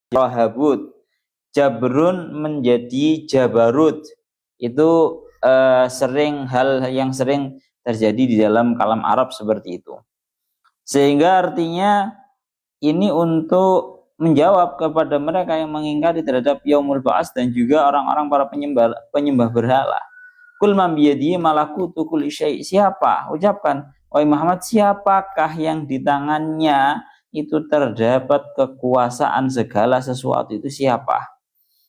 Rahabut. Jabrun menjadi jabarut. Itu hal yang sering terjadi di dalam kalam Arab seperti itu. Sehingga artinya ini untuk menjawab kepada mereka yang mengingkari terhadap yaumul ba'ats dan juga orang-orang para penyembah berhala. Kul man biyadihi malakutu kulli syai'. Siapa? Ucapkan, wahai Muhammad, siapakah yang di tangannya itu terdapat kekuasaan segala sesuatu, itu siapa?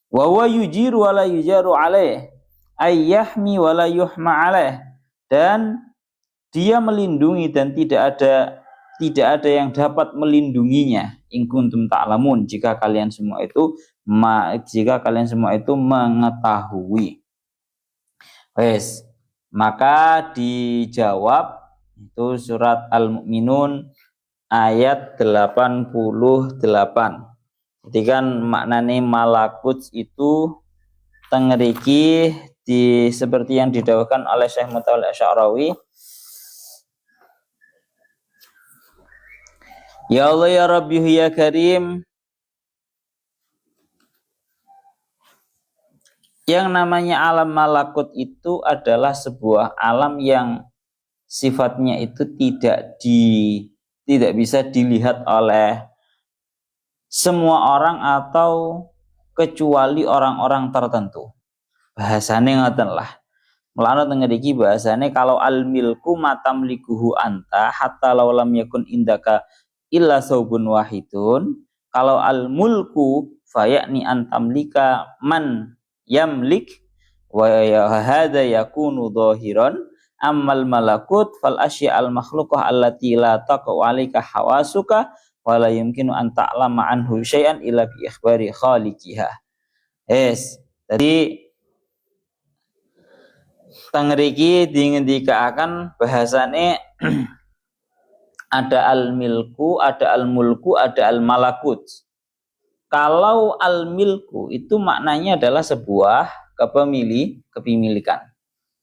Wa huwa yujiru wa la yujaru alaih, ayyahmi wa la yuhma alaih. Dan dia melindungi dan tidak ada yang dapat melindunginya. In kuntum ta'lamun, jika kalian semua itu mengetahui. Wes, maka dijawab itu surat Al-Mu'minun ayat 88. Jadi kan maknane malakut itu tengeriki seperti yang didawahkan oleh Syekh Mutawalli Asy'arawi. Ya Allah ya Rabbi ya Karim, yang namanya alam malakut itu adalah sebuah alam yang sifatnya itu tidak bisa dilihat oleh semua orang atau kecuali orang-orang tertentu. Bahasane ngoten lah. Mulane teng ngriki bahasane kalau al-milku matamlikuhu anta hatta law lam yakun indaka illa saubun wahidun. Kalau al-mulku fayakni antamlika man yamlik wa hadza yakunu dhahiran ammal malakut fal asya al makhluqah allati la taqu alika hawasuka wa la yumkinu an ta'lama anhu syai'an illa bi ikhbari khaliqiha. Jadi tangriki dingendikaaken bahasane ada al-milku, ada al-mulku, ada al-malakut. Kalau al-milku itu maknanya adalah sebuah kepemilikan.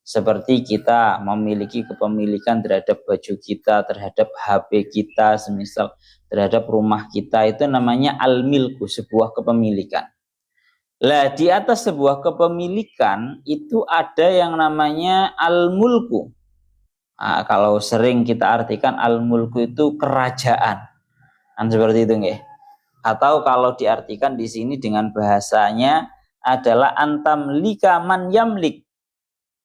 Seperti kita memiliki kepemilikan terhadap baju kita, terhadap HP kita, semisal terhadap rumah kita, itu namanya al-milku, sebuah kepemilikan. Lah di atas sebuah kepemilikan itu ada yang namanya al-mulku. Nah, kalau sering kita artikan al-mulku itu kerajaan. Kan seperti itu nggih. Atau kalau diartikan di sini dengan bahasanya adalah antamlika man yamlik,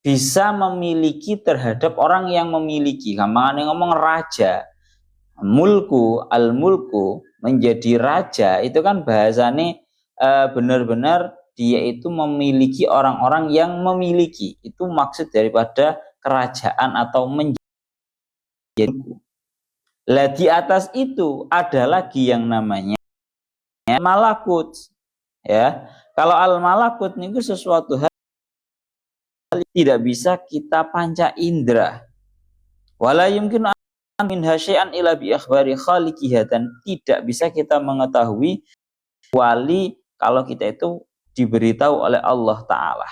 bisa memiliki terhadap orang yang memiliki. Gampangane ngomong raja, mulku, al-mulku, menjadi raja, itu kan bahasane benar-benar dia itu memiliki orang-orang yang memiliki. Itu maksud daripada kerajaan atau menjadi. Lah di atas itu ada lagi yang namanya malakut, ya. Kalau al-malakut niku sesuatu hal tidak bisa kita panca indera. Wala yumkinu min hasyai'an illa bi akhbari khaliqiha, dan tidak bisa kita mengetahui kecuali kalau kita itu diberitahu oleh Allah Ta'ala.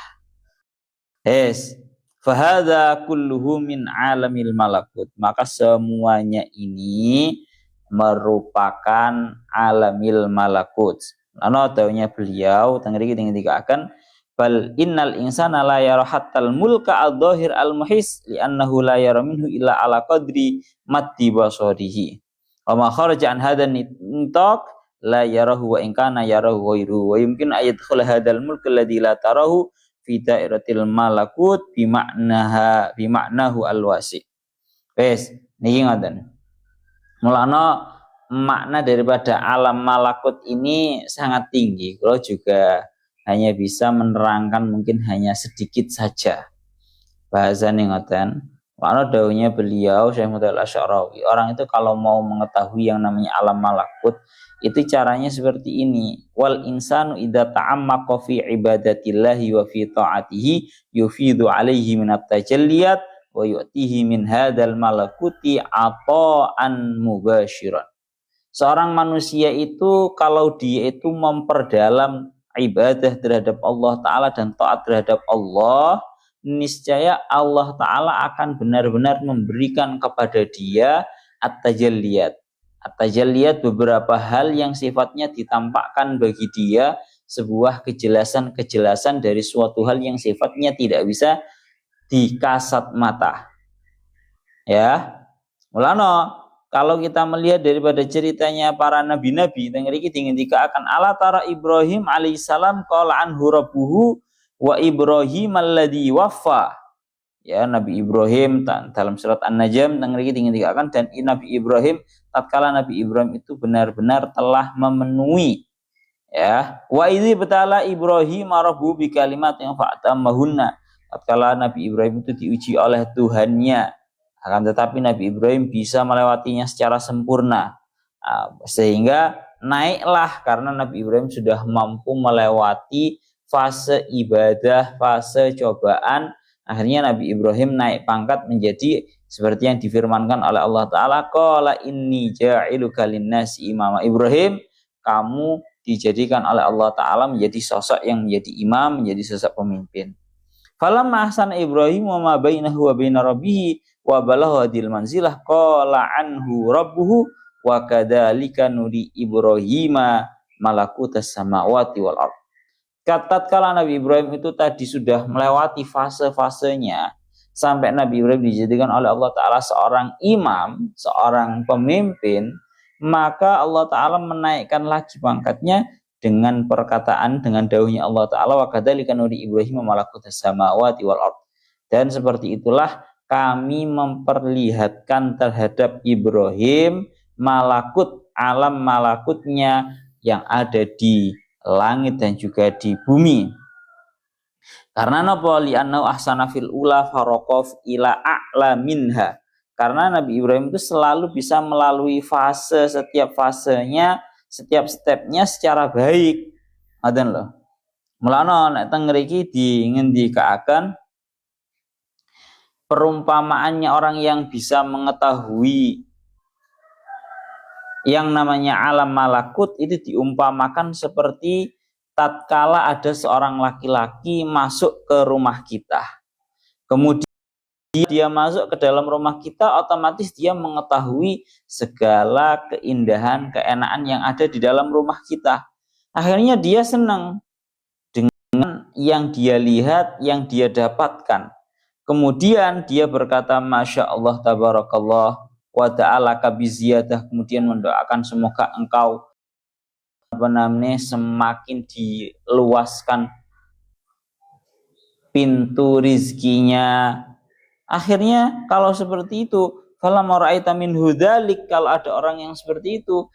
Fahadha kulluhu min alamil malakut. Maka semuanya ini merupakan alamil malakut. Ana taunya beliau tengriki akan bal innal insana la yara hattal mulka adh-dhahir al-muhis li'annahu la yara minhu illa ala qadri maddi basarihi. Wa ma kharaja an hadan nitaq la yarahu wa in kana yarahu ghairu wa yumkin ayadkhul hadzal mulk alladhi la tarahu fi dairatil malakut bima'nahu al-wasi. Wes niki ngoten. Mulane makna daripada alam malakut ini sangat tinggi. Kalau juga hanya bisa menerangkan mungkin hanya sedikit saja. Bahasane ngoten. Karena dawuhnya beliau Syekh Mutawalli Asy'arawi, orang itu kalau mau mengetahui yang namanya alam malakut itu caranya seperti ini. Wal insanu idza ta'ammaqa fi ibadatillahi wa fi ta'atihi yufidu alaihi minat tajalliyat wa yu'tihi min hadzal malakuti ata'an mubasyiran. Seorang manusia itu kalau dia itu memperdalam ibadah terhadap Allah Ta'ala dan taat terhadap Allah, niscaya Allah Ta'ala akan benar-benar memberikan kepada dia at-tajalliyat, At-tajalliyat beberapa hal yang sifatnya ditampakkan bagi dia, sebuah kejelasan-kejelasan dari suatu hal yang sifatnya tidak bisa dikasat mata. Ya. Mulano kalau kita melihat daripada ceritanya para nabi-nabi, tengriki dingendika akan ala tara Ibrahim alaihissalam qala anhu rabbuhu wa Ibrahim alladzi waffa. Ya, Nabi Ibrahim dalam surat An-Najm tengriki dingendika akan, dan Nabi Ibrahim tatkala Nabi Ibrahim itu benar-benar telah memenuhi, ya, wa idzi betala Ibrahim rabbuhu bi kalimatin fa'tamahunna. Tatkala Nabi Ibrahim itu diuji oleh Tuhannya, akan tetapi Nabi Ibrahim bisa melewatinya secara sempurna, sehingga naiklah karena Nabi Ibrahim sudah mampu melewati fase ibadah, fase cobaan. Akhirnya Nabi Ibrahim naik pangkat menjadi seperti yang difirmankan oleh Allah Ta'ala, qala inni ja'iluka linnasi imama. Ibrahim, kamu dijadikan oleh Allah Ta'ala menjadi sosok yang menjadi imam, menjadi sosok pemimpin. Falamma ahsana Ibrahim wa ma bainahu wa baina rabbih wa balagha hadil manzilah qala anhu rabbuhu wa kadzalika nuri Ibrahima malakutas samawati wal ardh. Tatkala Nabi Ibrahim itu tadi sudah melewati fase-fasenya sampai Nabi Ibrahim dijadikan oleh Allah Ta'ala seorang imam, seorang pemimpin, maka Allah Ta'ala menaikkan lagi pangkatnya dengan perkataan, dengan dawuhnya Allah Ta'ala, wa kadzalika nuri Ibrahim malakutas samawati wal ardh. Dan seperti itulah kami memperlihatkan terhadap Ibrahim malakut, alam malakutnya yang ada di langit dan juga di bumi. Karena napa li'annahu ahsana fil ula faraqaf ila a'la minha. Karena Nabi Ibrahim itu selalu bisa melalui fase, setiap fasenya, setiap stepnya secara baik. Ngoten lho. Mulane nek teng mriki dingendikaken perumpamaannya orang yang bisa mengetahui yang namanya alam malakut itu diumpamakan seperti tatkala ada seorang laki-laki masuk ke rumah kita. Kemudian dia masuk ke dalam rumah kita, otomatis dia mengetahui segala keindahan, keenaan yang ada di dalam rumah kita. Akhirnya dia senang dengan yang dia lihat, yang dia dapatkan. Kemudian dia berkata, Masya Allah, tabarakallah, wa ta'ala kabiziyadah, kemudian mendoakan semoga engkau semakin diluaskan pintu rizkinya. Akhirnya kalau seperti itu, falamma ra'aita min hudzalik, kalau ada orang yang seperti itu,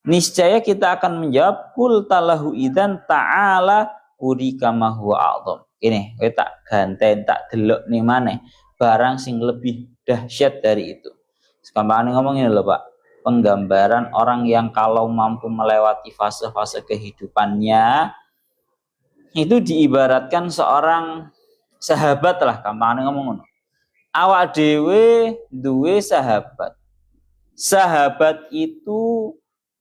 niscaya kita akan menjawab qul talahu idzan ta'ala urika ma huwa a'dham. Ini kowe tak ganten, tak delok nih maneh barang sing lebih dahsyat dari itu. Sekarang ngomong ini loh Pak, penggambaran orang yang kalau mampu melewati fase-fase kehidupannya itu diibaratkan seorang sahabat lah, kampanye ngomong. Awak dewe duwe sahabat. Sahabat itu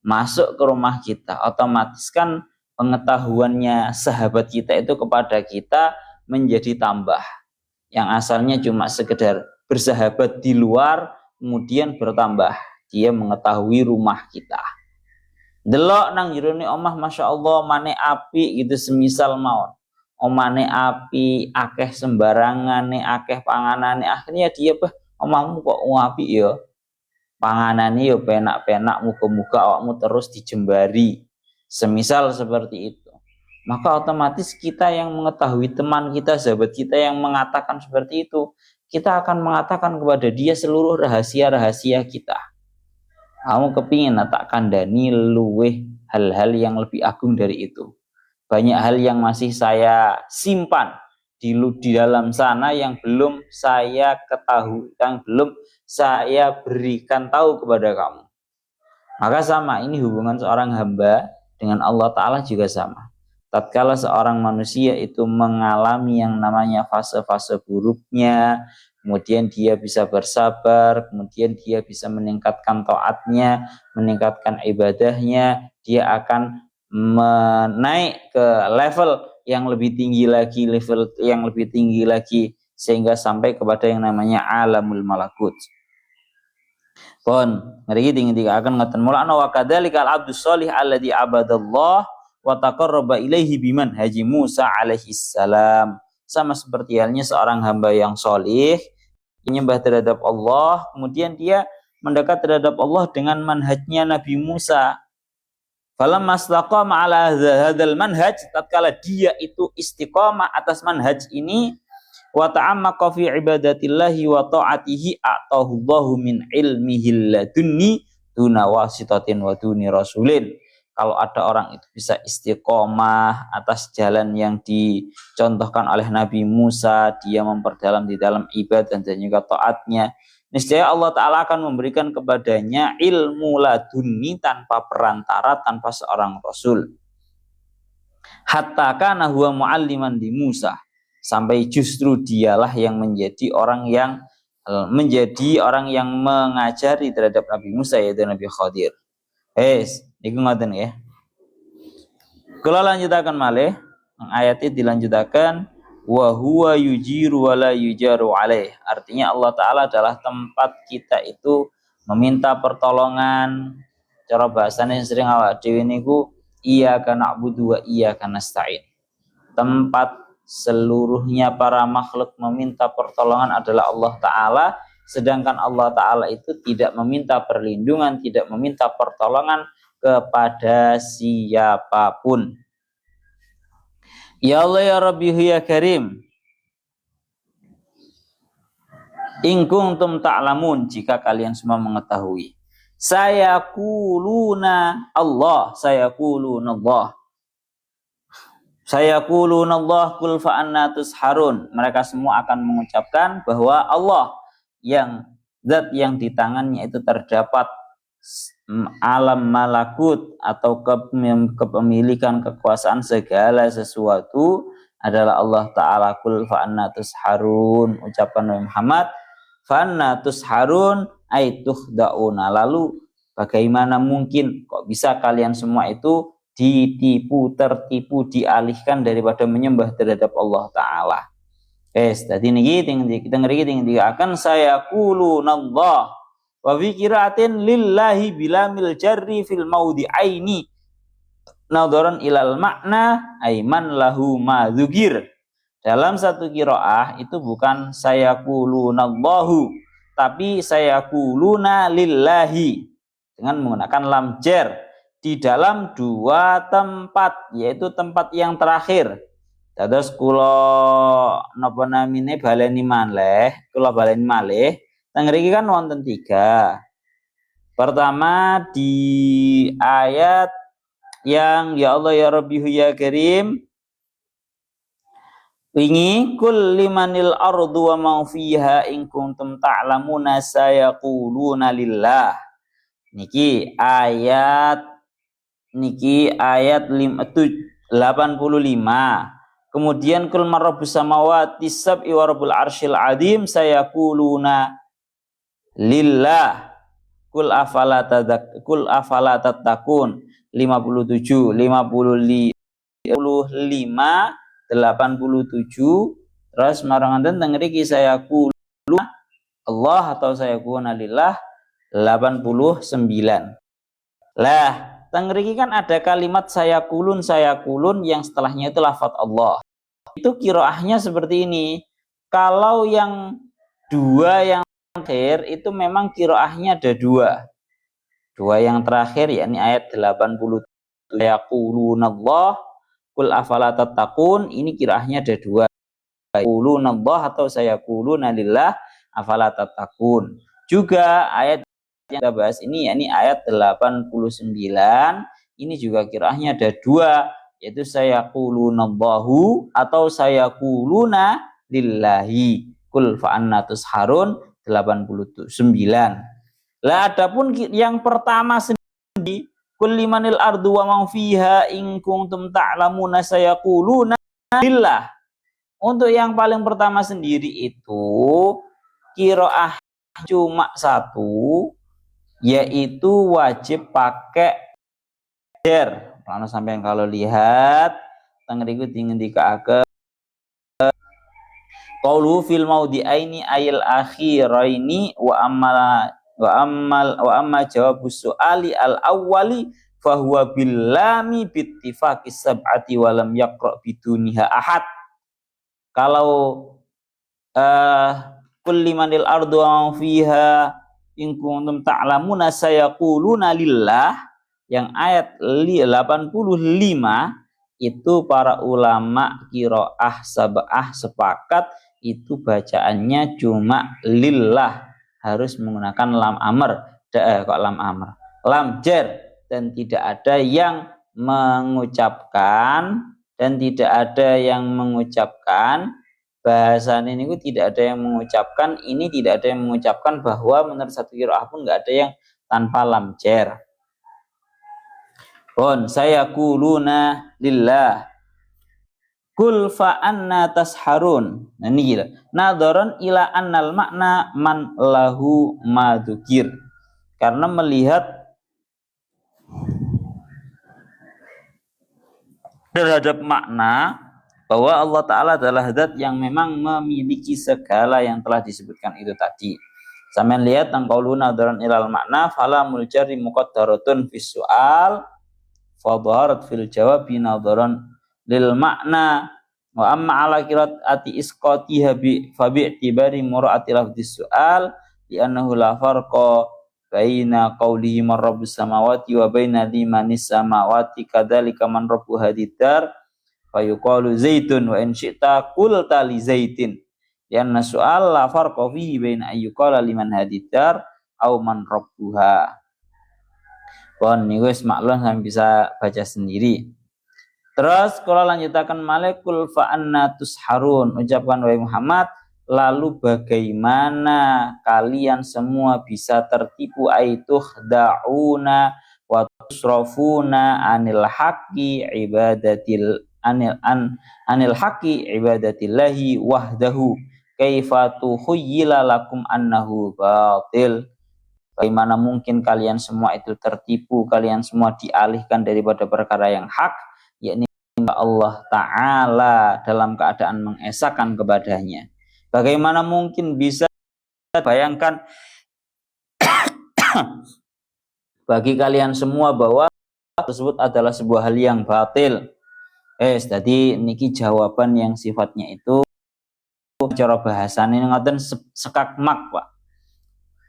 masuk ke rumah kita, otomatis kan pengetahuannya sahabat kita itu kepada kita menjadi tambah. Yang asalnya cuma sekedar bersahabat di luar, kemudian bertambah, dia mengetahui rumah kita. Delok nang jerone omah, Masya Allah, mane api gitu semisal mawon. Omane api, akeh sembarangane, akeh panganane. Akhirnya dia omahmu kok api ya. Panganane ya penak-penak, muga-muga awakmu terus dijembari. Semisal seperti itu. Maka otomatis kita yang mengetahui, teman kita, sahabat kita yang mengatakan seperti itu, kita akan mengatakan kepada dia seluruh rahasia-rahasia kita. Kamu kepingin tak kandani luweh hal-hal yang lebih agung dari itu. Banyak hal yang masih saya simpan di dalam sana yang belum saya ketahui, yang belum saya berikan tahu kepada kamu. Maka sama, ini hubungan seorang hamba dengan Allah Ta'ala juga sama. Tatkala seorang manusia itu mengalami yang namanya fase-fase buruknya, kemudian dia bisa bersabar, kemudian dia bisa meningkatkan taatnya, meningkatkan ibadahnya, dia akan menaik ke level yang lebih tinggi lagi, sehingga sampai kepada yang namanya alamul malakut. Pun ngriki dingin-dingin ngoten mulana wa kadzalikal abdus sholih alladzi abadallah wa taqarraba ilaihi biman haji Musa alaihi salam. Sama seperti halnya seorang hamba yang sholih menyembah terhadap Allah, kemudian dia mendekat terhadap Allah dengan manhajnya Nabi Musa. Falamma istaqama ala hadzal manhaj, tatkala dia itu istiqamah atas manhaj ini, wa ta'ammaqa fi ibadatillahi wa ta'atihi atahu Allahu min ilmihi ladunni duna wasitatin wa duni rasulin. Kalau ada orang itu bisa istiqomah atas jalan yang dicontohkan oleh Nabi Musa, dia memperdalam di dalam ibadah dan juga taatnya, niscaya Allah Ta'ala akan memberikan kepadanya ilmu ladunni tanpa perantara, tanpa seorang rasul. Hatta kana huwa mualliman di Musa, sampai justru dialah yang menjadi orang yang mengajari terhadap Nabi Musa, yaitu Nabi Khadir. Niku ngoten ya. Kula lanjutaken malih, ayat ini dilanjutaken wa huwa yujiru wa la yujaru alaih. Artinya Allah Ta'ala adalah tempat kita itu meminta pertolongan. Cara bahasanya yang sering awak dhewe niku iyyaka na'budu wa iyyaka nasta'in. Tempat seluruhnya para makhluk meminta pertolongan adalah Allah Ta'ala, sedangkan Allah Ta'ala itu tidak meminta perlindungan, tidak meminta pertolongan kepada siapapun. Ya Allah ya Rabbi ya Karim, in kuntum ta'lamun, jika kalian semua mengetahui. Sayakuluna Allah, sayakuluna Allah. Sayakuluna Allah kul fa anna tusharun. Mereka semua akan mengucapkan bahwa Allah yang zat yang di tangannya itu terdapat alam malakut atau kepemilikan kekuasaan segala sesuatu adalah Allah Ta'ala. Kul fa anna tusharun, ucapan Nabi Muhammad, fa anna tusharun ay tukhdauna. Lalu bagaimana mungkin kok bisa kalian semua itu ditipu, tertipu, dialihkan daripada menyembah terhadap Allah Ta'ala. Tadi niki kita ngeri akan sayakulunallah wa fi qiraatin lillahi bilamil jarri fil maudhi'aini nadharan ilal makna aiman lahu ma dzukir. Dalam satu qiraah itu bukan sayakulunallahu, tapi sayakuluna lillahi dengan menggunakan lam jar di dalam dua tempat, yaitu tempat yang terakhir. Terus kula napa namine baleni malih, kula baleni malih. Teng mriki kan wonten 3. Pertama di ayat yang ya Allah ya Rabbi ya Karim wingi kul limanil ardu wa ma fiha in kuntum ta'lamuna sayaquluna lillah. Niki ayat 85. Kemudian kul marrabbus samawati sab'i wa rabbul arsyil azim sayaquluna lillah kul afala tattaqun. 57, 55, 87. Terus marangan teng ngriki sayaquluna Allah atau sayaquluna lillah 89. Lah teng mriki kan ada kalimat sayakulun yang setelahnya itu lafaz Allah. Itu qiraahnya seperti ini. Kalau yang dua yang terakhir itu memang qiraahnya ada dua. Dua yang terakhir yakni ayat 87 sayakulunallah kul afala tattaqun, ini qiraahnya ada dua. Sayakulunallah atau sayakuluna lillah afala tattaqun. Juga ayat yang kita bahas ini yakni ayat 89, ini juga qiraahnya ada dua, yaitu sayaqulunallahu atau sayaquluna lillahi kul fa anna tusharun 89. Lah adapun yang pertama sendiri kul limanil ardu wa man fiha in kuntum ta'lamuna sayaquluna lillah. Untuk yang paling pertama sendiri itu qiraah cuma satu, yaitu wajib pakai jar. Karena sampai kalau lihat tengeriku ingin dikaaken qaulu fil maudhi'aini ayil akhiraini wa wa amma jawabus su'ali al-awwali fahuwa billami bittifaqis sab'ati wa lam yaqra biduniha ahad. Kalau kulli manil ardu wa fiha in kuntum ta'lamuna sayaquluna lillah, yang ayat 85 itu para ulama qiraah sab'ah sepakat itu bacaannya cuma lillah, harus menggunakan lam amr, lam jar, dan tidak ada yang mengucapkan bahasan ini tidak ada yang mengucapkan bahwa menurut satu qiraah pun nggak ada yang tanpa lam jar. Saya kuluna lillah kul fa anna tasharun. Nah ini gila. Nadharan ila annal makna man lahu madzukir. Karena melihat terhadap makna bahwa Allah Ta'ala adalah zat yang memang memiliki segala yang telah disebutkan itu tadi. Sampeyan lihat tang qaulu nadharan ilal makna fala muljari muqaddaratun fis su'al fadharat fil jawabi nadharan lil makna wa amma ala qiraati isqatiha bi fa bi i'tibari mura'ati lafdhis su'al li annahu la farqa baina qawlihi man rabbus samawati wa baina limanis samawati kadzalika man rabbu hadidar fa yuqalu zaitun wa in syi'ta qulta li zaitin yanna su'al la farqa fihi baina ayyuqala liman hadidar au man rabbuha. Ini wis maklum, sampai bisa baca sendiri. Terus kalau lanjutakan malekul fa anna tusharun, ucapkan wahai Muhammad, lalu bagaimana kalian semua bisa tertipu aituh da'una wa tusrafuna anil haqqi ibadatillahi wahdahu kaifa tuhayyila lakum annahu batil. Bagaimana mungkin kalian semua itu tertipu, kalian semua dialihkan daripada perkara yang hak, yakni Allah Ta'ala dalam keadaan mengesahkan kepadanya. Bagaimana mungkin bisa bayangkan bagi kalian semua bahwa tersebut adalah sebuah hal yang batil. Tadi niki jawaban yang sifatnya itu cara bahasane ngoten sekakmak, Pak.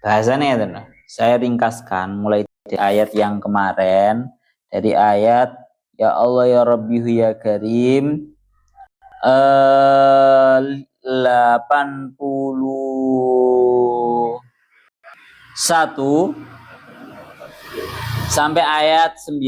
Bahasanya itu, saya ringkaskan mulai dari ayat yang kemarin, dari ayat ya Allah ya Rabbihu ya Karim 81 sampai ayat 9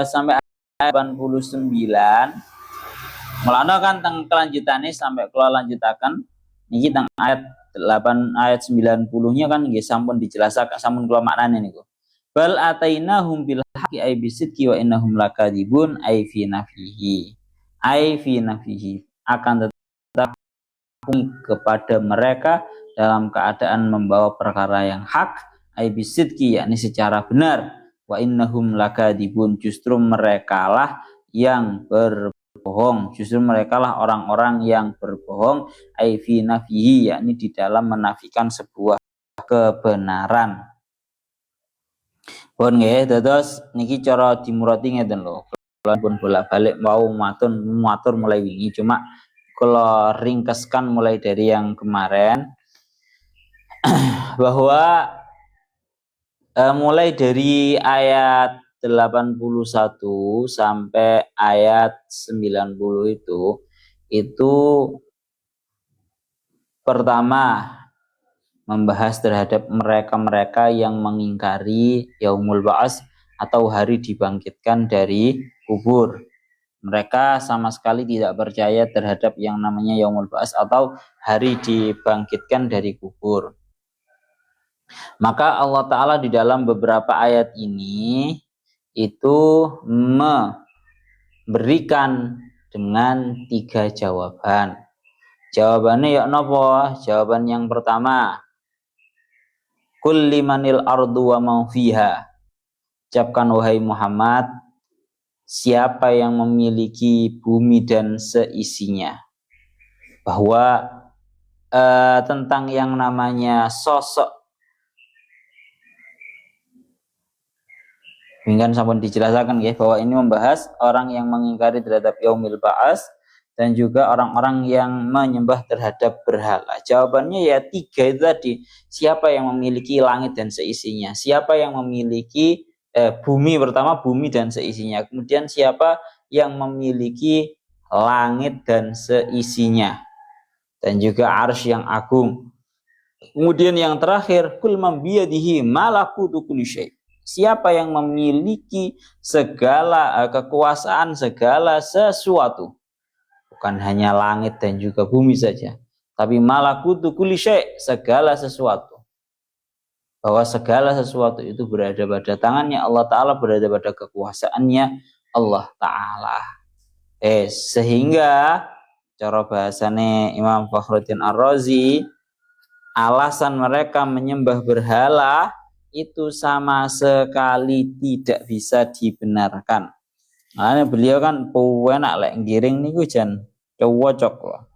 sampai ayat 89. Mulane kan teng kelanjutannya sampai kula lanjutaken niki teng ayat 90-nya kan nggih sampun dijelaskan, sampun kula maknane niku. Bal atainahum bil haqqi ay bisidqi wa innahum lakadzibun ay fi nafihi. Akan tetap kepada mereka dalam keadaan membawa perkara yang hak, ay bisidqi yakni secara benar, wa innahum lakadzibun justru merekalah yang berbohong, justru merekalah orang-orang yang berbohong, ai fi nafihi yakni di dalam menafikan sebuah kebenaran. Pun nggih, dados niki cara dimurati ngeten lho. Kula pun bolak-balik mau matur mulai wingi, cuma kula ringkeskan mulai dari yang kemarin bahwa mulai dari ayat 81 sampai ayat 90 itu pertama membahas terhadap mereka-mereka yang mengingkari yaumul ba'ats atau hari dibangkitkan dari kubur. Mereka sama sekali tidak percaya terhadap yang namanya yaumul ba'ats atau hari dibangkitkan dari kubur. Maka Allah Ta'ala di dalam beberapa ayat ini itu memberikan dengan 3 jawaban. Jawabannya ya napa? Jawaban yang pertama, kulli manil ardu wa ma fiha. Ucapkan wahai Muhammad, siapa yang memiliki bumi dan seisinya. Bahwa tentang yang namanya sosok Dengan sampun dijelaskan ya, bahwa ini membahas orang yang mengingkari terhadap yaumil ba'ats dan juga orang-orang yang menyembah terhadap berhala. Jawabannya ya 3 itu tadi. Siapa yang memiliki langit dan seisinya? Siapa yang memiliki bumi, pertama bumi dan seisinya. Kemudian siapa yang memiliki langit dan seisinya. Dan juga arsy yang agung. Kemudian yang terakhir, kul man biyadihi malakutu kulli syai'. Siapa yang memiliki segala kekuasaan segala sesuatu, bukan hanya langit dan juga bumi saja, tapi malakutu kulli syai', segala sesuatu, bahwa segala sesuatu itu berada pada tangannya Allah Ta'ala, berada pada kekuasaannya Allah Ta'ala. Sehingga cara bahasane Imam Fakhruddin Ar-Razi, alasan mereka menyembah berhala itu sama sekali tidak bisa dibenarkan. Nah, beliau kan enak lek ngiring niku jan cocok loh.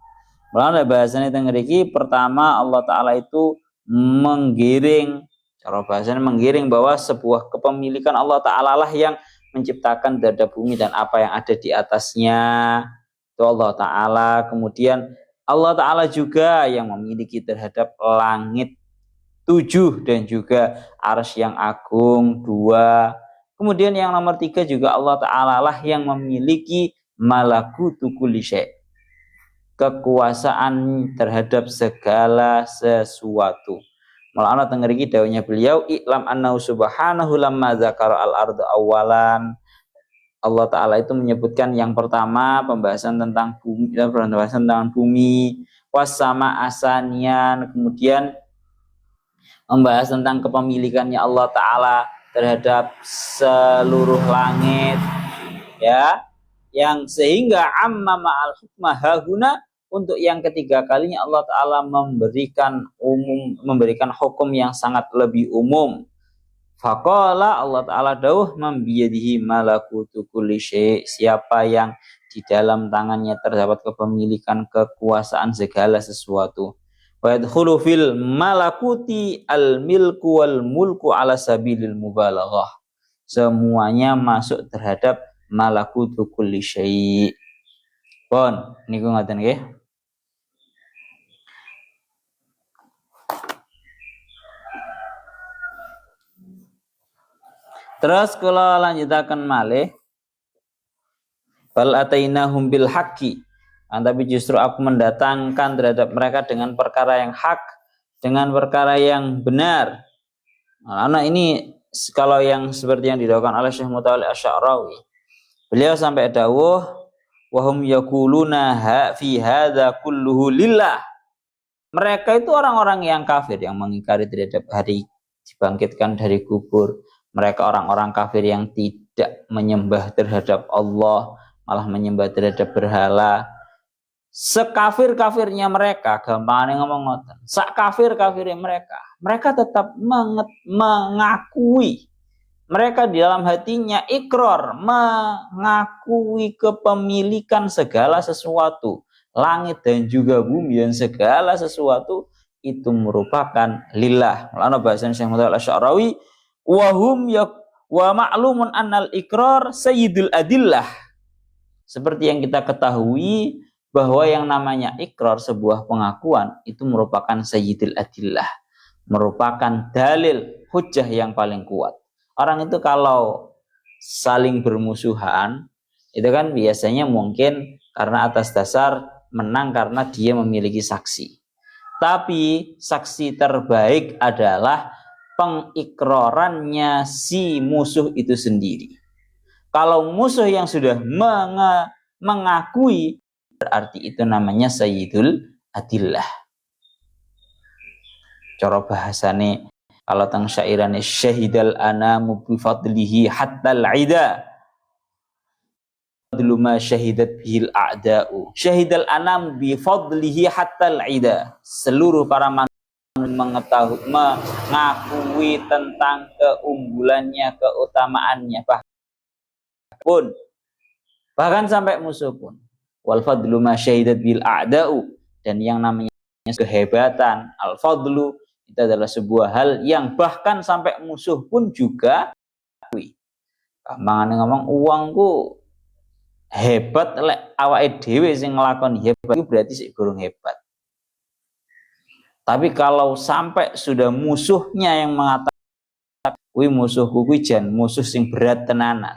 Mulane bahasane teng mriki pertama Allah Taala itu menggiring, cara bahasanya menggiring bahwa sebuah kepemilikan Allah Taala lah yang menciptakan dada bumi dan apa yang ada di atasnya. Itu Allah Taala. Kemudian Allah Ta'ala juga yang memiliki terhadap langit 7 dan juga arsy yang agung 2. Kemudian yang nomor 3 juga Allah Ta'ala lah yang memiliki malakutu kulli syai', kekuasaan terhadap segala sesuatu. Malah teng mriki dawuhnya beliau, i'lam annahu subhanahu lamma dzakara al-ardu awalan. Allah Ta'ala itu menyebutkan yang pertama pembahasan tentang bumi, wasama asanian, kemudian membahas tentang kepemilikannya Allah Ta'ala terhadap seluruh langit, ya, yang sehingga amma ma'al hukmah hahuna, untuk yang ketiga kalinya Allah Ta'ala memberikan hukum yang sangat lebih umum. Faqala, Allah Ta'ala dawuh, mambiyadihi malakutu kulli syai', siapa yang di dalam tangannya terdapat kepemilikan kekuasaan segala sesuatu. Wa yadkhulu fil malakuti al milku wal mulku ala sabilil mubalaghah. Semuanya masuk terhadap malakutu kulli syai'. Pun niku ngoten nggih. Terus kalau lanjutakan malih, bal atainahum bil haqqi, tapi justru aku mendatangkan terhadap mereka dengan perkara yang hak, dengan perkara yang benar. Nah, ini kalau yang seperti yang didakwakan oleh Syekh Mutawalli Asy-Sya'rawi, beliau sampai dawuh, wa hum yaquluna fi hadza kulluhu lillah. Mereka itu orang-orang yang kafir yang mengingkari terhadap hari dibangkitkan dari kubur. Mereka orang-orang kafir yang tidak menyembah terhadap Allah, malah menyembah terhadap berhala. Sekafir-kafirnya mereka, gampangnya ngomong ngoten, sak kafir-kafirnya mereka tetap mengakui. Mereka di dalam hatinya ikrar, mengakui kepemilikan segala sesuatu. Langit dan juga bumi dan segala sesuatu itu merupakan lillah. Mulane bahasa Syekh Mutawalli Asy-Sya'rawi, wa ma'lumun annal ikrar sayyidul adillah. Seperti yang kita ketahui bahwa yang namanya ikrar, sebuah pengakuan, itu merupakan sayyidul adillah, merupakan dalil hujjah yang paling kuat. Orang itu kalau saling bermusuhan itu kan biasanya mungkin karena atas dasar menang karena dia memiliki saksi. Tapi saksi terbaik adalah pengikrarannya si musuh itu sendiri. Kalau musuh yang sudah mengakui, berarti itu namanya sayyidul adillah. Cara bahasane kalau teng syairane, syahidal anamu bi fadlihi hatta al-ida fadlu ma syahidat bihil a'da'u. Syahidal anam bi fadlihi hatta al-ida. Seluruh para manusia mengetahui, mengakui tentang keunggulannya, keutamaannya, bahkan sampai musuh pun. Wal fadlu ma syahidat bil a'da'u, dan yang namanya kehebatan, al fadlu, itu adalah sebuah hal yang bahkan sampai musuh pun juga akui. Gampangane ngomong uangku hebat lek awake dhewe sing nglakoni hebat itu berarti sik durung hebat. Tapi kalau sampai sudah musuhnya yang mengatakan kuwi musuhku kuwi jan musuh sing berat tenanan,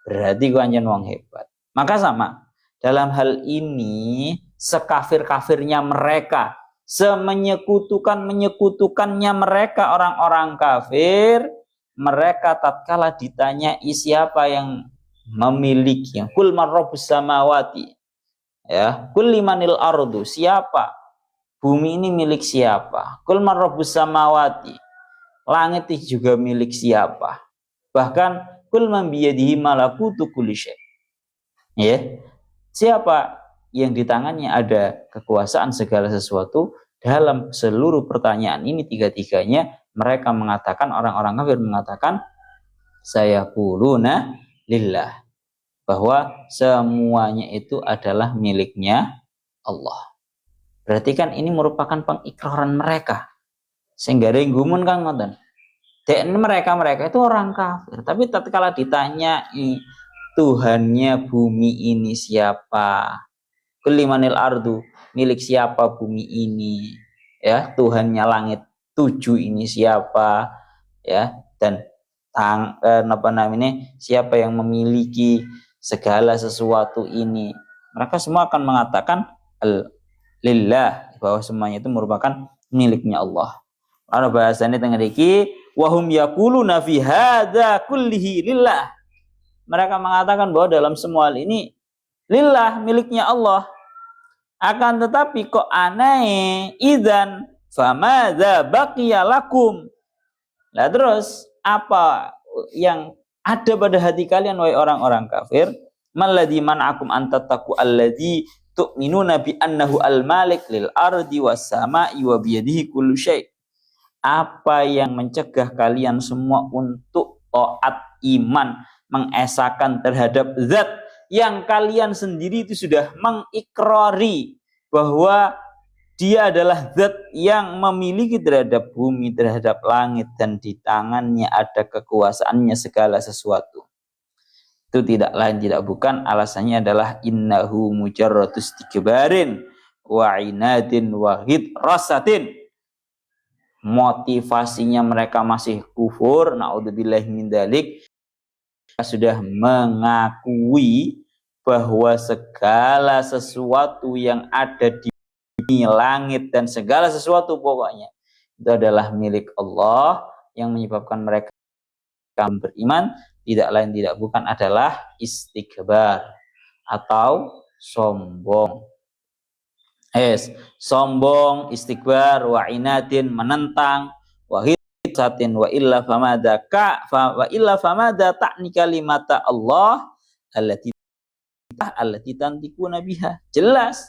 berarti ku anjen wong hebat. Maka sama dalam hal ini sekafir-kafirnya mereka, semenyekutukannya mereka orang-orang kafir, mereka tatkala ditanyai siapa yang memiliki, kul man rabbus samawati, ya, kul limanil ardu, siapa bumi ini milik siapa, kul man rabbus samawati, langit juga milik siapa, bahkan kul man biyadihi malakutu kulli syai', ya, siapa yang di tangannya ada kekuasaan segala sesuatu. Dalam seluruh pertanyaan ini tiga-tiganya mereka mengatakan, orang-orang kafir mengatakan saya quluna lillah, bahwa semuanya itu adalah miliknya Allah. Berarti kan ini merupakan pengikraran mereka. Sehingga gumun kan ngoten. Dan mereka itu orang kafir, tapi tatkala ditanyai Tuhannya bumi ini siapa? Kulimanil ardu, milik siapa bumi ini? Ya, Tuhannya langit 7 ini siapa? Ya, dan siapa yang memiliki segala sesuatu ini? Mereka semua akan mengatakan lillah, bahwa semuanya itu merupakan miliknya Allah. Lalu bahasanya tengah diki, wahum yaquluna fi hadza kullihi lillah. Mereka mengatakan bahwa dalam semua hal ini lillah, miliknya Allah. Akan tetapi kok aneh, idzan famadza baqiya lakum. Nah terus apa yang ada pada hati kalian wahai orang-orang kafir? Malladzi man'akum an tattaqu alladzi tu'minuna bi annahu al-malik lil ardi was sama'i wa biyadihi kullu syai'. Apa yang mencegah kalian semua untuk taat iman, mengesahkan terhadap zat yang kalian sendiri itu sudah mengikrari bahwa dia adalah zat yang memiliki terhadap bumi, terhadap langit, dan di tangannya ada kekuasaannya segala sesuatu. Itu tidak lain tidak bukan, alasannya adalah innahu mujarradus tikbarin wa inadin wa rasatin. Motivasinya mereka masih kufur, naudzubillahi min dzalik, sudah mengakui bahwa segala sesuatu yang ada di langit dan segala sesuatu pokoknya itu adalah milik Allah. Yang menyebabkan mereka beriman tidak lain tidak bukan adalah istikbar atau sombong. Sombong, istikbar, wa inadin, menentang, wa hitsatin, wa illa famada ta'ni kalimata Allah allati tantikuna biha. Jelas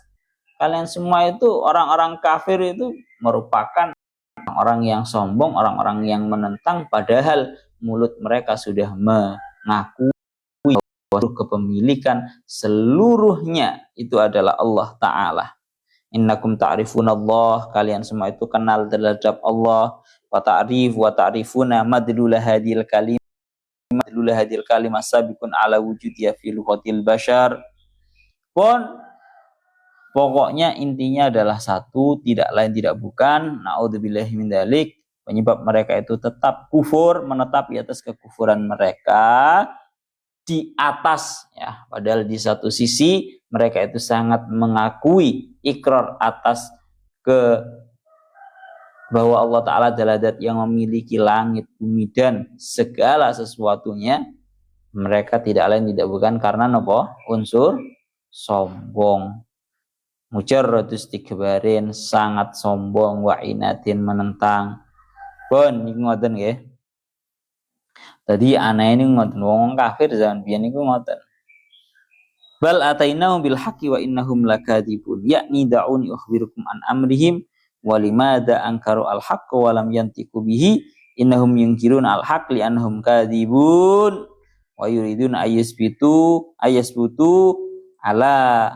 kalian semua itu orang-orang kafir itu merupakan orang yang sombong, orang-orang yang menentang, padahal mulut mereka sudah mengakui bahwa kepemilikan seluruhnya itu adalah Allah Ta'ala. Innakum ta'rifunallah, kalian semua itu kenal terhadap Allah. Wa ta'rifuna madlula hadil kalimah sabiqun ala wujudiyya fi lughatil bashar. Pokoknya intinya adalah satu, tidak lain tidak bukan, naudzubillahi min dzalik, penyebab mereka itu tetap kufur, menetap di atas kekufuran mereka, di atas, ya, padahal di satu sisi mereka itu sangat mengakui ikrar atas bahwa Allah Ta'ala adalah zat yang memiliki langit, bumi, dan segala sesuatunya. Mereka tidak lain tidak bukan karena unsur sombong. Mujarradus tikbarin, sangat sombong, wa inatin, menentang. Pun ngoten nggih. Tadi aneh ini ngoten, wong kafir zaman biyen niku ngoten. Bal atainahum bil haqqi wa innahum lakadzibun. Yakni da'uni ukhbirukum an amrihim wa limadza ankaru al haqq wa lam yantiqu bihi innahum yunkiruna al haqq li annahum kadzibun wa yuridun ayasbitu ala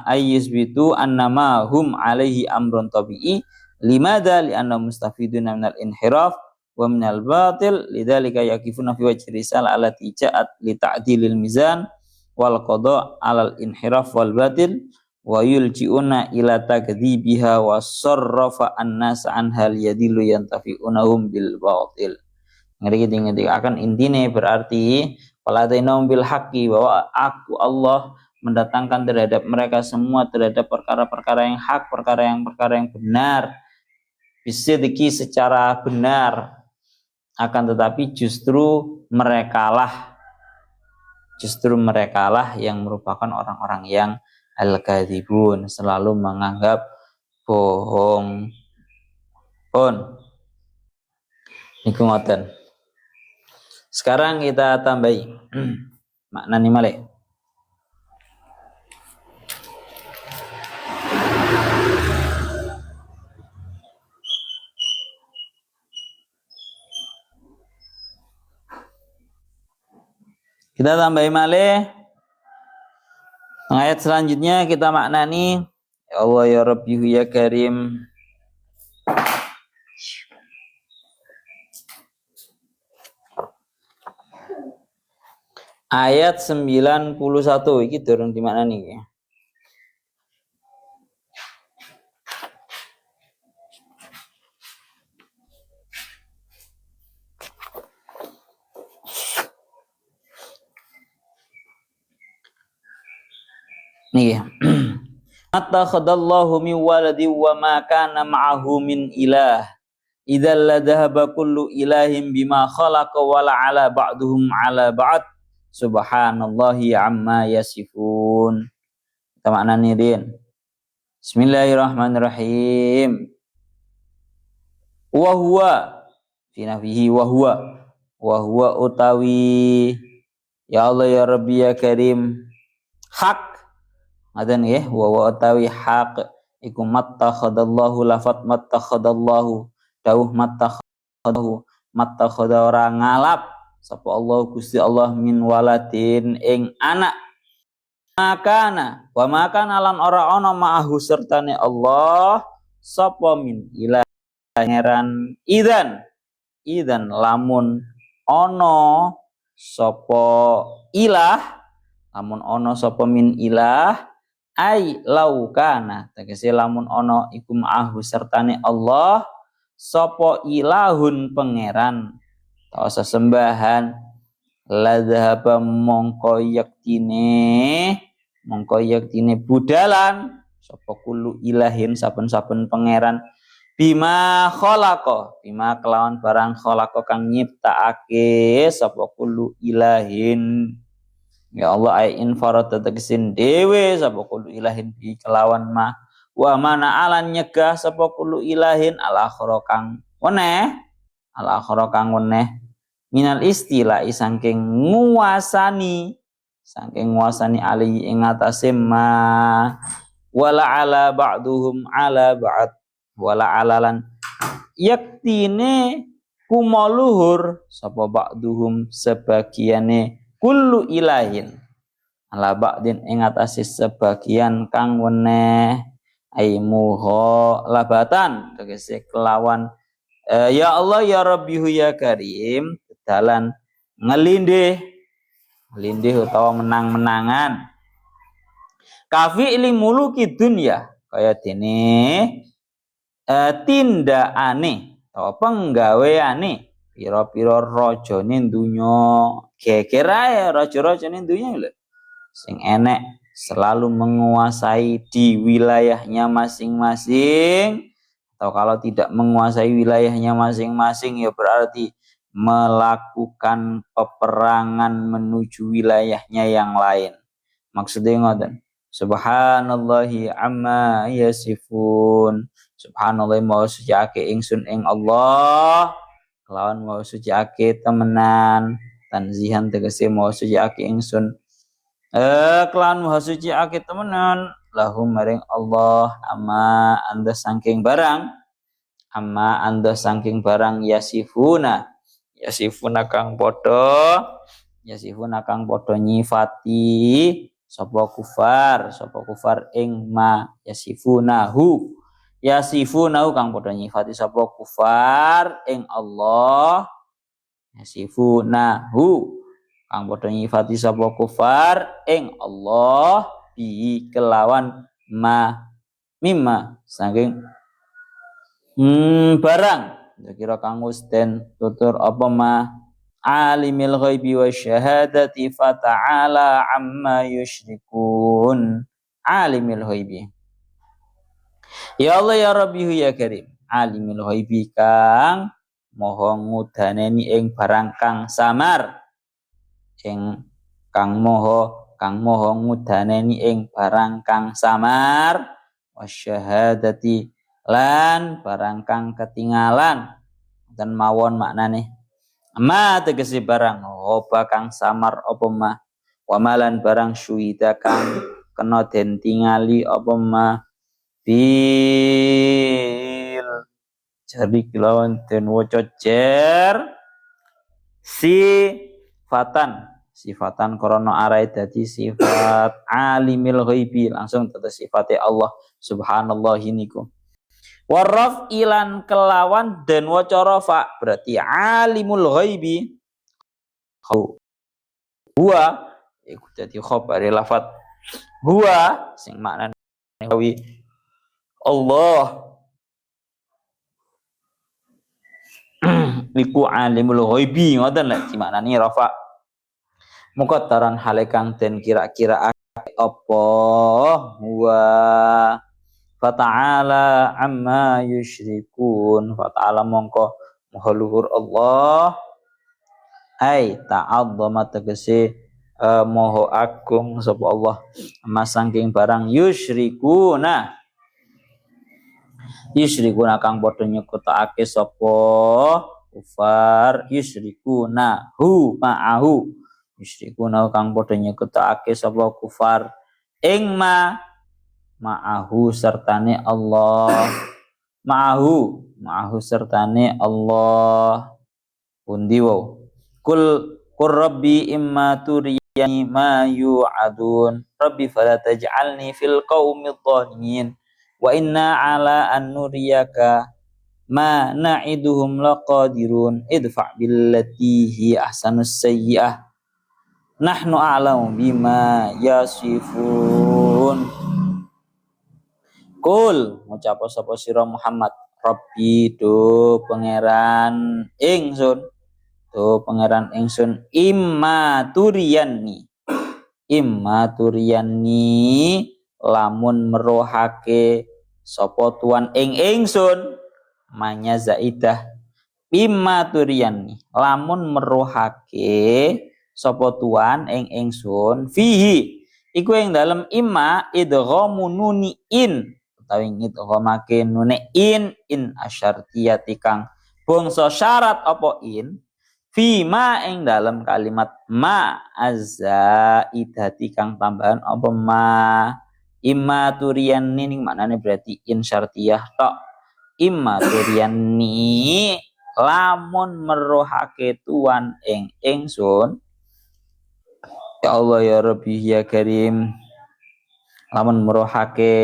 ayyisbitu annama hum alaihi amrun tabi'i limadza li annahum mustafiduna minal inhiraf wa minal batil lidzalika yaqifuna fi wajhi risalah allati ja'at li ta'dilil mizan wal qada' 'alal inhiraf wal batil wa yulji'una ila takdzibiha wa sarrafa an-nas an hal yadillu yantafi'unahum bil batil. Ngerti akan intine berarti waladainahum bil haqqi, bahwa aku Allah mendatangkan terhadap mereka semua terhadap perkara-perkara yang hak, perkara yang benar, bisidqi secara benar, akan tetapi justru merekalah yang merupakan orang-orang yang al-kadzibun, selalu menganggap bohong. Niku ngoten. Sekarang kita tambahi makna ni malih. Kita tambahi malih ayat selanjutnya, kita maknani ya Allah ya Rabbi ya Karim. Ayat 91 iki durung dimaknani iki. Niki. Attakhadallahu min waladi wa ma kana ma'ahu min ilah. Idzal ladhaba kullu ilahin bima khalaqa wa la ala ba'duhum ala ba'd. Subhanallahi amma yasifun. Kita maknani din. Bismillahirrahmanirrahim. Wa huwa fi nafihi wa huwa utawi ya Allah ya Rabbi ya Karim hak. Ngaten nggih, wa utawi hak iku mattakhadallahu lafat mattakhadallahu dawuh mattakhada ora ngalap sapa Allah Gusti Allah min waladin ing anak. Makana lan ora ana ma'ahu sertane Allah sapa min ilah pangeran idzan lamun ana sapa ilah, lamun ana sapa min ilah ai laukana tegese lamun ana iku ma'ahu sertane Allah sapa ilahun pangeran atau sesembahan ladhaba mongko yaktine budalan sapa kullu ilahin saben-saben pangeran bima kelawan barang khalaqa kang nyiptakake sapa kullu ilahin ya Allah ai infarad tegesin dewe sapa kullu ilahin bi kelawan ma wa mana alan nyegah sapa kullu ilahin al-akhra kang weneh minal istilai saking nguasani ali ing atase ma wala ala ba'duhum ala ba'd wala alalan yaktine kumaluhur sapa ba'duhum sebagiane kullu ilahin ala ba'din ing atase sebagian kang weneh ai muha labatan tegese kelawan ya Allah ya Rabbi ya Karim dalan ngelindih utawa menang-menangan kafi li muluki dunya kaya dene tindakane utawa penggaweane pira-pira rajane dunya geger ae raja-rajane dunya lho sing enek selalu menguasai di wilayahnya masing-masing, atau kalau tidak menguasai wilayahnya masing-masing ya berarti melakukan peperangan menuju wilayahnya yang lain. Maksudnya ngoten. Subhanallahi amma yasifun. Subhanallah mau suciake ingsun ing Allah. Kelawan mau suciake temenan. Tanzihan tegese mau suciake ingsun. Kelawan mau suciake temenan. Lahum maring Allah amma anda saking barang. Amma anda saking barang yasifuna kang podo nyifati sapa kufar ing ma yasifunahu yasifuna kang padha nyifati sapa kufar ing Allah, yasifunahu kang padha nyifati sapa kufar ing Allah bi kelawan ma mimma saking barang kira kang wis den tutur apa ma alimil ghaibi wasyahadati fata'ala amma yusyrikun. Alimil ghaibi, ya Allah ya Rabbi ya Karim, alimil ghaibi kang moho ngudaneni ing barang kang samar, ing kang moho ngudaneni ing barang kang samar, wasyahadati lan barang kang ketinggalan. Dan mawon maknane ma tegesi barang oba kang samar apa ma, wamalan barang syuhida kang kena den tingali apa ma bil jadi kelawan den waca jer sifatan krana arae dadi sifat alimil ghaibi, langsung dadi sifate Allah subhanallahi niku. Warraf ilan kelawan dan waca rafa berarti alimul ghaibi huwa iku dadi khabar lafat huwa sing maknane Allah iku alimul ghaibi ngoten lek dimaknani rafa muqaddaran halekang den kira-kira apa huwa fata'ala amma yusyrikun. Fata'ala mongko maha luhur Allah ai ta'azzama tegese moho agung sapa Allah mas saking barang yusyrikuna kang padha nyekutakake sapa kufar, yusyrikuna hu ma'ahu yusyrikuna kang padha nyekutakake sapa kufar ing ma'ahu sertane Allah, ma'ahu sertane Allah pundi wae kul rabbi imma turiyani ma yu'adun rabbi fala taj'alni fil qaumidh dhalimin wa inna ala an nuriyaka ma na'iduhum laqadirun idfa' billati hi ahsanus sayyi'ah nahnu a'lamu bima yasifun. Kul ngucap sapa sira Muhammad rabbi do pangeran ingsun imma turiyani lamun merohake sapa tuan ing ingsun manya zaidah imma turiyani lamun merohake sapa tuan ing ingsun fihi iku ing dalem imma idghamu nuni in utawi idghamake nune in asyartiyati kang bangsa syarat apa in fima ing dalam kalimat ma azzaidati kang tambahan apa ma imma turiyani ning maknane berarti in syartiyah tok imma turiyani lamun merohake tuan ing ingsun ya Allah ya Rabbi ya Karim lamun merohake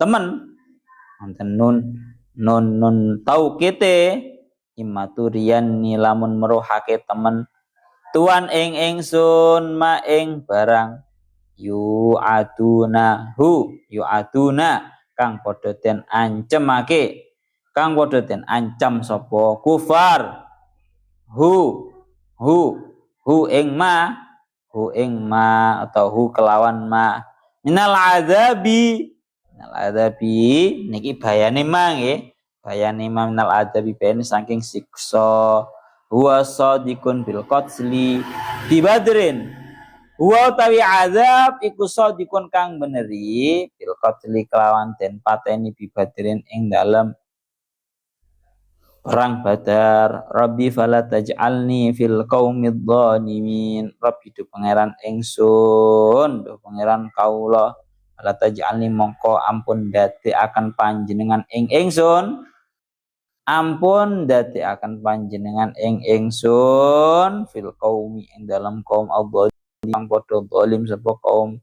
temen wonten nun taukite imaturian ni lamun merohake temen tuan ing ingsun ma ing barang yu'aduna kang padha den ancemake kang padha den ancam sapa kufar hu ing ma atau hu kelawan ma minal azabi niki bayane ma nggih bayane minal adabi bayane saking siksa huwa shadiqun bil qatli bi badrin huwa tawi azab iku shadiqun kang beneri bil qatli kelawan den pateni bi badrin ing dalem perang Badar. Rabbi fala taj'alni fil qaumidh dhalimin. Rabbi du pangeran ingsun du pangeran kaula fala taj'alni mongko ampun dadekaken panjenengan ing ingsun fil qaumi ing dalam kaum adh-dhalim kang padha zalim sapa kaum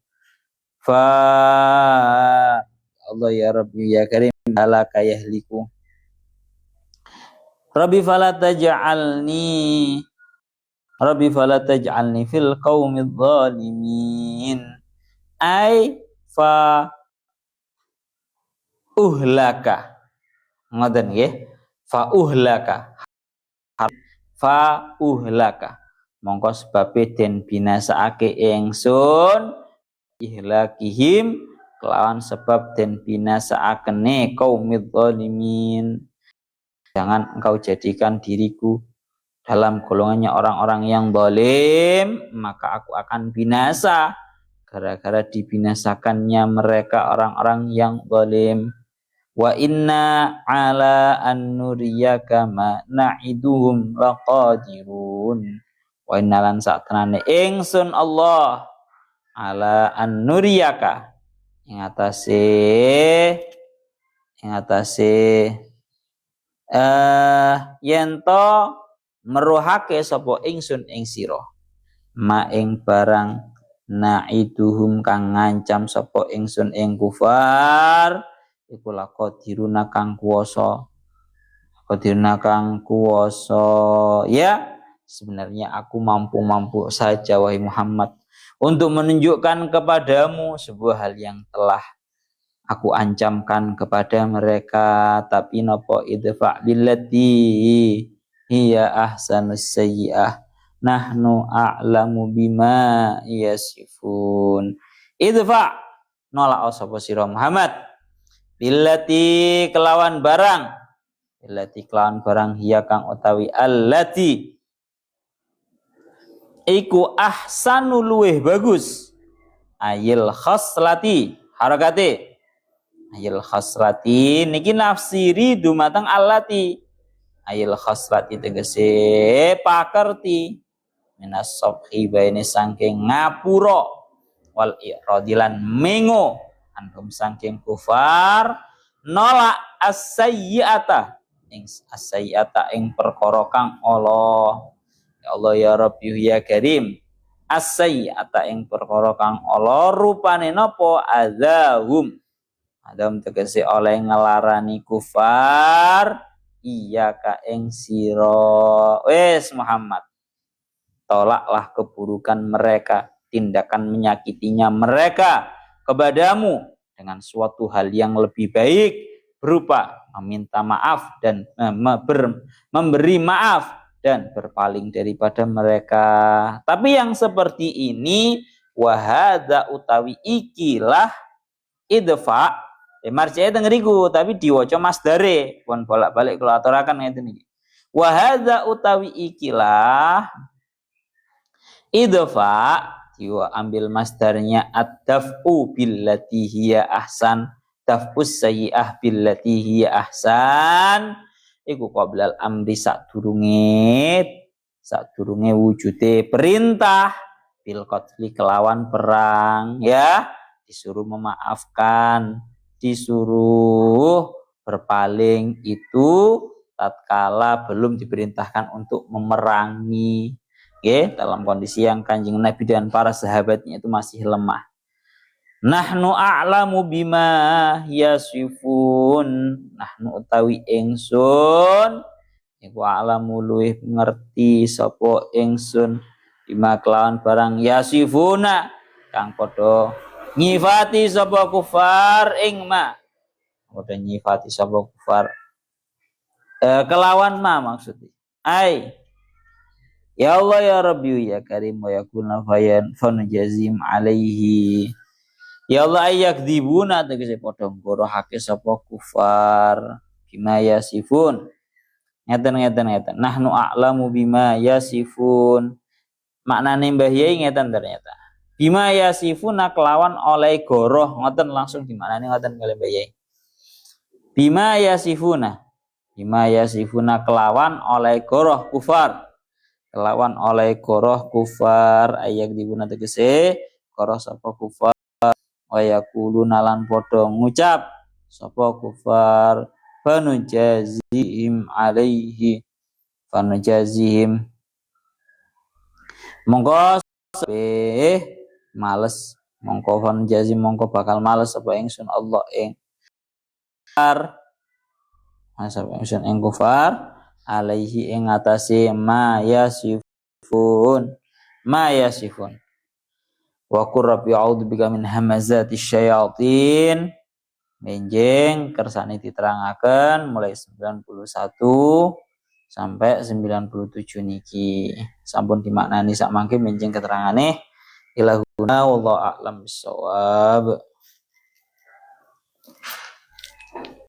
fa Allah ya Rabbi ya Karim halaka yahliku. Rabbi fala taj'alni fil qaumidz zalimin. Ai fa uhlaka. Ngoten nggih. Fa uhlaka. Mongko sebabe den binasaake ingsun ihlakihim kelawan sebab den binasaakene qaumidz zalimin. Jangan engkau jadikan diriku dalam golongannya orang-orang yang zalim, maka aku akan binasa gara-gara dibinasakannya mereka orang-orang yang zalim. Wa inna ala an nuriyaka ma na'iduhum laqadirun. Wa inna lan saktenane ingsun Allah ala an nuriyaka ing atase yen to meruhake sapa ingsun ing sira ma ing barang naiduhum kang ngancam sapa ingsun ing kufar iku laqadiruna kang kuwasa ya sebenarnya aku mampu saja wahai Muhammad untuk menunjukkan kepadamu sebuah hal yang telah aku ancamkan kepada mereka, tapi nopo idfa' billati hiya ahsanus sayyi'ah nahnu a'lamu bima yasifun. Idfa' nolak sapa sira Muhammad billati kelawan barang hiya kang utawi allati iku ahsanu luweh bagus ayil khaslati harakate ayil khasrati niki nafsiri dumateng allati ayil khasrati tegese pakerti minas sabhi baine saking ngapura wal iradilan mengo anhum saking kufar nolak as-sayyi'ata ing perkara kang Allah ya Allah ya Rabbi ya Karim as-sayyi'ata ing perkara kang Allah rupane napa azahum Adam tegese oleh ngelarani kufar iya ka ing sira wis Muhammad tolaklah keburukan mereka tindakan menyakitinya mereka kepadamu dengan suatu hal yang lebih baik berupa meminta maaf dan memberi maaf dan berpaling daripada mereka. Tapi yang seperti ini wahada utawi ikilah idfa marji'e teng ngriku tapi diwaca masdare pun bolak-balik kula aturaken ngeten iki. Wahada utawi ikilah idfa diwa ambil masdarnya ad-daf'u billati hiya ahsan daf'us sayyi'ah billati hiya ahsan iku qoblal amri sadurunge wujude perintah bil qatli kelawan perang ya disuruh memaafkan disuruh berpaling itu tatkala belum diperintahkan untuk memerangi. Oke, dalam kondisi yang Kanjeng Nabi dan para sahabatnya itu masih lemah. Nahnu a'lamu bima yasifun. Nahnu utawi ingsun iku a'lamu luwih ngerti sapa ingsun bima kelawan barang yasifuna kang padha nyifati sapa kufar ing ma. Padha nyifati sapa kufar kelawan ma maksudnya. Ai ya Allah ya Rabbi ya Karim wa yakuna fayan fanujazim alaihi. Ya Allah ayakdibuna tegese padha ngorohake sapa kufar bima yasifun. Ngeten. Nahnu a'lamu bima yasifun. Maknane Mbah Yai ngeten ternyata. Bima yasifuna kelawan oleh goroh ngoten langsung dimaknani ngoten kali Mbah Yai. Bima yasifuna kelawan oleh goroh kufar. Kelawan oleh goroh kufar ayak dibuna tegese goroh sapa kufar wa yaquluna lan padha ngucap sapa kufar fanujazihim alaihi fanujazihim mongko males mongko fanujazihim mongko bakal males sapa ingsun Allah ing ing kufar alaihi ing atase ma yasifun wa qur rabbi a'udzu bika min hamazati syayatin menjing kersane diterangaken mulai 91 sampai 97 niki sampun dimaknani sak mangke menjing keterangane ilahuna wallahu a'lam bissawab.